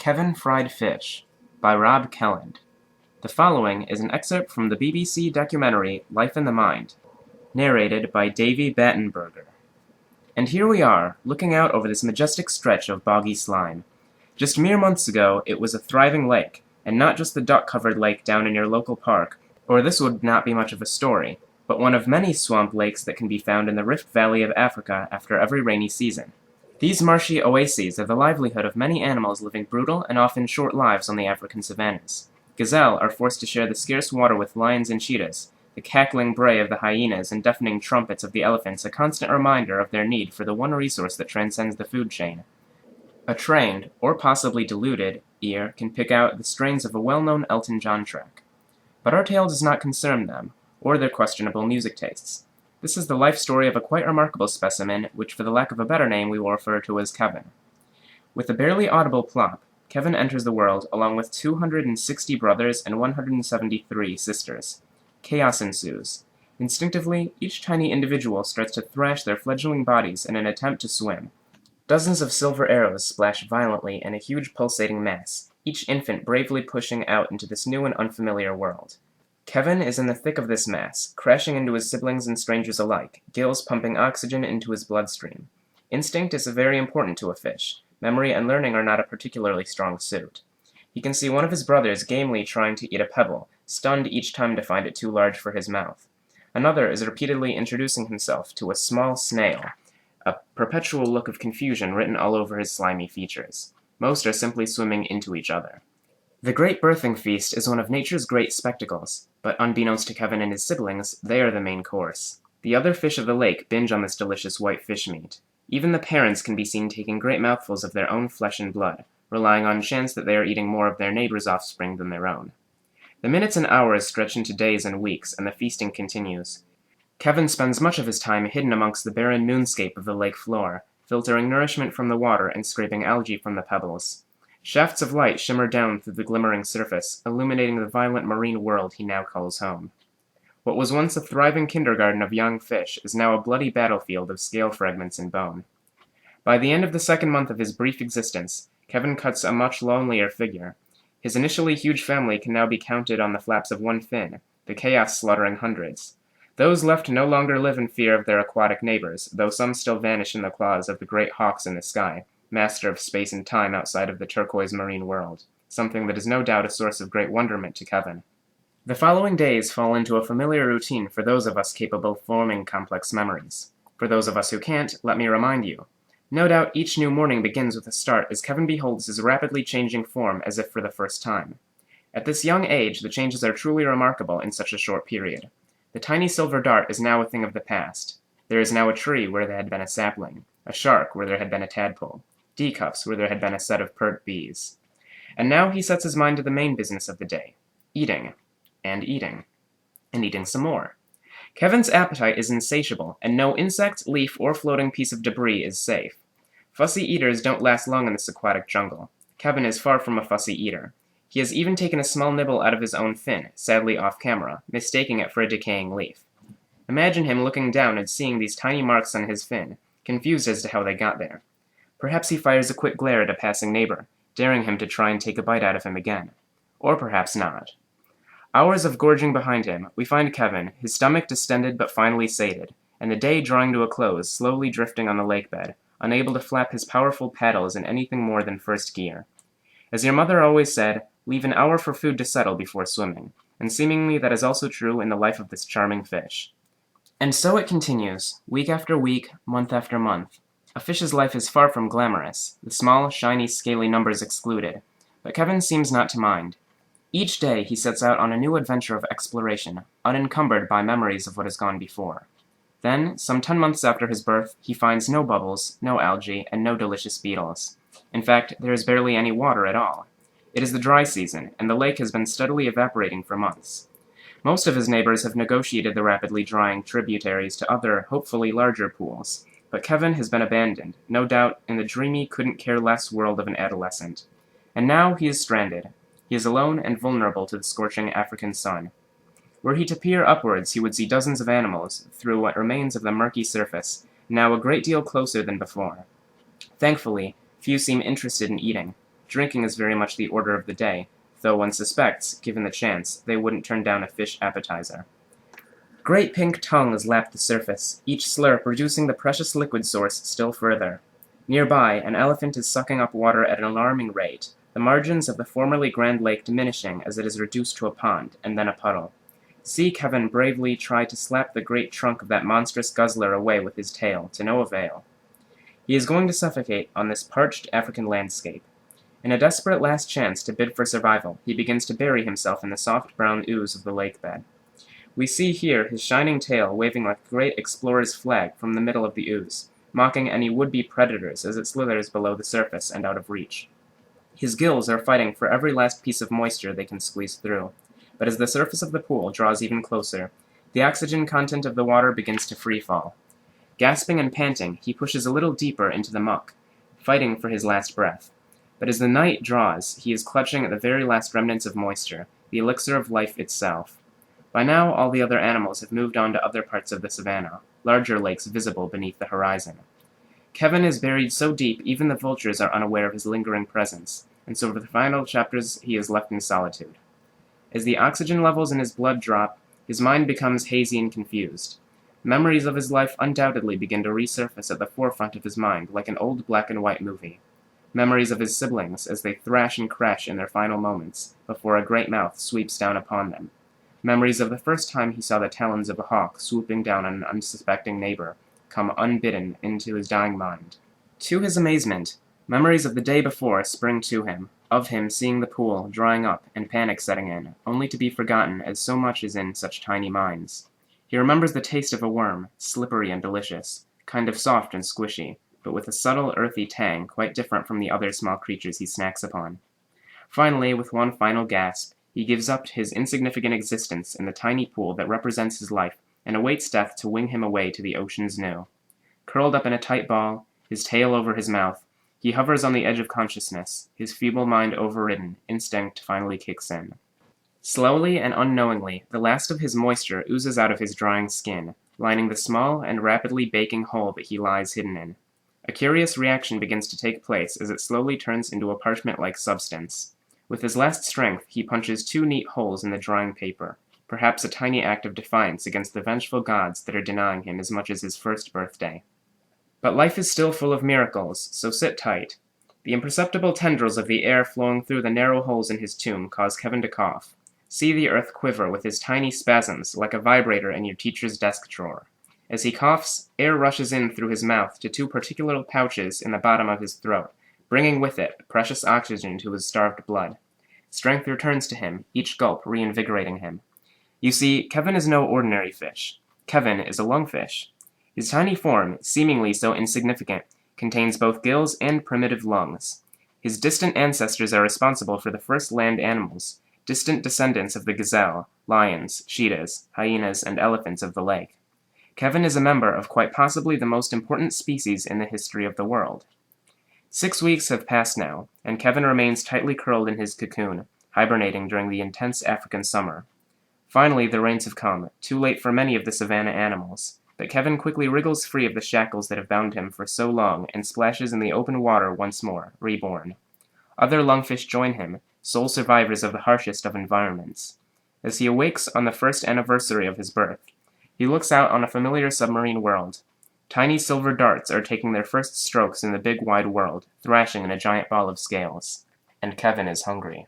Kevin Fried Fish by Rob Kelland. The following is an excerpt from the BBC documentary Life in the Mind, narrated by Davy Battenberger. And here we are, looking out over this majestic stretch of boggy slime. Just mere months ago, it was a thriving lake, and not just the duck-covered lake down in your local park, or this would not be much of a story, but one of many swamp lakes that can be found in the Rift Valley of Africa after every rainy season. These marshy oases are the livelihood of many animals living brutal and often short lives on the African savannas. Gazelle are forced to share the scarce water with lions and cheetahs, the cackling bray of the hyenas and deafening trumpets of the elephants a constant reminder of their need for the one resource that transcends the food chain. A trained, or possibly deluded, ear can pick out the strains of a well-known Elton John track. But our tale does not concern them, or their questionable music tastes. This is the life story of a quite remarkable specimen, which for the lack of a better name we will refer to as Kevin. With a barely audible plop, Kevin enters the world along with 260 brothers and 173 sisters. Chaos ensues. Instinctively, each tiny individual starts to thrash their fledgling bodies in an attempt to swim. Dozens of silver arrows splash violently in a huge pulsating mass, each infant bravely pushing out into this new and unfamiliar world. Kevin is in the thick of this mass, crashing into his siblings and strangers alike, gills pumping oxygen into his bloodstream. Instinct is very important to a fish. Memory and learning are not a particularly strong suit. He can see one of his brothers gamely trying to eat a pebble, stunned each time to find it too large for his mouth. Another is repeatedly introducing himself to a small snail, a perpetual look of confusion written all over his slimy features. Most are simply swimming into each other. The Great Birthing Feast is one of nature's great spectacles, but unbeknownst to Kevin and his siblings, they are the main course. The other fish of the lake binge on this delicious white fish meat. Even the parents can be seen taking great mouthfuls of their own flesh and blood, relying on chance that they are eating more of their neighbor's offspring than their own. The minutes and hours stretch into days and weeks, and the feasting continues. Kevin spends much of his time hidden amongst the barren moonscape of the lake floor, filtering nourishment from the water and scraping algae from the pebbles. Shafts of light shimmer down through the glimmering surface, illuminating the violent marine world he now calls home. What was once a thriving kindergarten of young fish is now a bloody battlefield of scale fragments and bone. By the end of the second month of his brief existence, Kevin cuts a much lonelier figure. His initially huge family can now be counted on the flaps of one fin, the chaos slaughtering hundreds. Those left no longer live in fear of their aquatic neighbors, though some still vanish in the claws of the great hawks in the sky, master of space and time outside of the turquoise marine world, something that is no doubt a source of great wonderment to Kevin. The following days fall into a familiar routine for those of us capable of forming complex memories. For those of us who can't, let me remind you. No doubt each new morning begins with a start as Kevin beholds his rapidly changing form as if for the first time. At this young age, the changes are truly remarkable in such a short period. The tiny silver dart is now a thing of the past. There is now a tree where there had been a sapling, a shark where there had been a tadpole, teacups where there had been a set of pert bees. And now he sets his mind to the main business of the day, eating, and eating, and eating some more. Kevin's appetite is insatiable, and no insect, leaf, or floating piece of debris is safe. Fussy eaters don't last long in this aquatic jungle. Kevin is far from a fussy eater. He has even taken a small nibble out of his own fin, sadly off camera, mistaking it for a decaying leaf. Imagine him looking down and seeing these tiny marks on his fin, confused as to how they got there. Perhaps he fires a quick glare at a passing neighbor, daring him to try and take a bite out of him again. Or perhaps not. Hours of gorging behind him, we find Kevin, his stomach distended but finally sated, and the day drawing to a close, slowly drifting on the lake bed, unable to flap his powerful paddles in anything more than first gear. As your mother always said, leave an hour for food to settle before swimming, and seemingly that is also true in the life of this charming fish. And so it continues, week after week, month after month. A fish's life is far from glamorous, the small, shiny, scaly numbers excluded, but Kevin seems not to mind. Each day he sets out on a new adventure of exploration, unencumbered by memories of what has gone before. Then, some 10 months after his birth, he finds no bubbles, no algae, and no delicious beetles. In fact, there is barely any water at all. It is the dry season, and the lake has been steadily evaporating for months. Most of his neighbors have negotiated the rapidly drying tributaries to other, hopefully larger pools, but Kevin has been abandoned, no doubt in the dreamy, couldn't-care-less world of an adolescent. And now he is stranded. He is alone and vulnerable to the scorching African sun. Were he to peer upwards, he would see dozens of animals, through what remains of the murky surface, now a great deal closer than before. Thankfully, few seem interested in eating. drinking is very much the order of the day, though one suspects, given the chance, they wouldn't turn down a fish appetizer. Great pink tongues lap the surface, each slurp reducing the precious liquid source still further. Nearby, an elephant is sucking up water at an alarming rate, the margins of the formerly grand lake diminishing as it is reduced to a pond, and then a puddle. See Kevin bravely try to slap the great trunk of that monstrous guzzler away with his tail, to no avail. He is going to suffocate on this parched African landscape. In a desperate last chance to bid for survival, he begins to bury himself in the soft brown ooze of the lake bed. We see here his shining tail waving like a great explorer's flag from the middle of the ooze, mocking any would-be predators as it slithers below the surface and out of reach. His gills are fighting for every last piece of moisture they can squeeze through, but as the surface of the pool draws even closer, the oxygen content of the water begins to free-fall. Gasping and panting, he pushes a little deeper into the muck, fighting for his last breath. But as the night draws, he is clutching at the very last remnants of moisture, the elixir of life itself. By now, all the other animals have moved on to other parts of the savannah, larger lakes visible beneath the horizon. Kevin is buried so deep even the vultures are unaware of his lingering presence, and so for the final chapters he is left in solitude. As the oxygen levels in his blood drop, his mind becomes hazy and confused. Memories of his life undoubtedly begin to resurface at the forefront of his mind like an old black-and-white movie. Memories of his siblings as they thrash and crash in their final moments, before a great mouth sweeps down upon them. Memories of the first time he saw the talons of a hawk swooping down on an unsuspecting neighbor come unbidden into his dying mind. To his amazement, memories of the day before spring to him, of him seeing the pool drying up and panic setting in, only to be forgotten as so much is in such tiny minds. He remembers the taste of a worm, slippery and delicious, kind of soft and squishy, but with a subtle earthy tang quite different from the other small creatures he snacks upon. Finally, with one final gasp, he gives up his insignificant existence in the tiny pool that represents his life and awaits death to wing him away to the ocean's new. Curled up in a tight ball, his tail over his mouth, he hovers on the edge of consciousness, his feeble mind overridden, instinct finally kicks in. Slowly and unknowingly, the last of his moisture oozes out of his drying skin, lining the small and rapidly baking hole that he lies hidden in. A curious reaction begins to take place as it slowly turns into a parchment-like substance. With his last strength, he punches 2 neat holes in the drying paper, perhaps a tiny act of defiance against the vengeful gods that are denying him as much as his first birthday. But life is still full of miracles, so sit tight. The imperceptible tendrils of the air flowing through the narrow holes in his tomb cause Kevin to cough. See the earth quiver with his tiny spasms like a vibrator in your teacher's desk drawer. As he coughs, air rushes in through his mouth to 2 particular pouches in the bottom of his throat, bringing with it precious oxygen to his starved blood. Strength returns to him, each gulp reinvigorating him. You see, Kevin is no ordinary fish. Kevin is a lungfish. His tiny form, seemingly so insignificant, contains both gills and primitive lungs. His distant ancestors are responsible for the first land animals, distant descendants of the gazelle, lions, cheetahs, hyenas, and elephants of the lake. Kevin is a member of quite possibly the most important species in the history of the world. 6 weeks have passed now, and Kevin remains tightly curled in his cocoon, hibernating during the intense African summer. Finally, the rains have come, too late for many of the savanna animals, but Kevin quickly wriggles free of the shackles that have bound him for so long and splashes in the open water once more, reborn. Other lungfish join him, sole survivors of the harshest of environments. As he awakes on the first anniversary of his birth, he looks out on a familiar submarine world. Tiny silver darts are taking their first strokes in the big wide world, thrashing in a giant ball of scales. And Kevin is hungry.